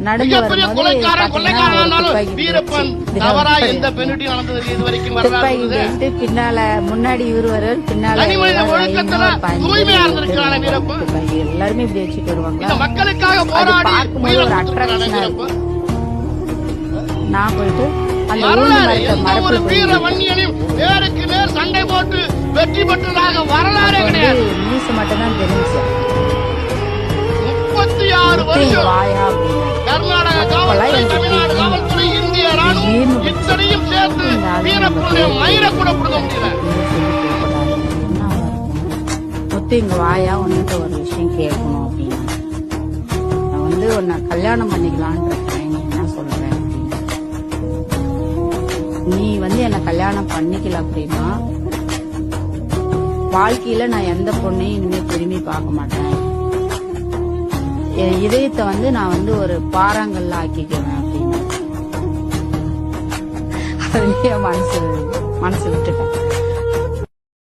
நடந்து வரும்போது துப்பாக்கி பின்னால முன்னாடி இவர் வருவார், பின்னால துப்பாக்கி எல்லாருமே இப்படி வச்சுட்டு வருவாங்க. பார்க்கும்போது ஒரு அட்ராக்ஷனா இருக்கும். நான் போயிட்டு அந்த மரத்துல சண்டை போட்டு வெற்றி பெற்றதாக வரலாறு கிடையாது. நியூஸ் மட்டும் தான் தெரிஞ்சு 36 வருஷம் வாயா கர்நாடக காவல்துறை, தமிழ்நாடு காவல்துறை, இந்திய ராணுவம் இத்தனையும் சேர்த்து வீரப்புடைய மயிரை கூட கொடுக்க முடியல. முத்து இங்க வாயா, உன்கிட்ட ஒரு விஷயம் கேட்கணும் அப்படின்னு. நான் வந்து உன்னை கல்யாணம் பண்ணிக்கலான்னு இருக்கேன், நீ என்ன சொல்ற அப்படின்னு. நீ வந்து என்ன கல்யாணம் பண்ணிக்கல அப்படின்னா வாழ்க்கையில நான் எந்த பொண்ணையும் இனிமே திரும்பி பார்க்க மாட்டேன். என் இதயத்தை வந்து நான் வந்து ஒரு பாறாங்கல்ல ஆக்கிக்குவேன் அப்படின்னு மனசு விட்டுட்டேன்.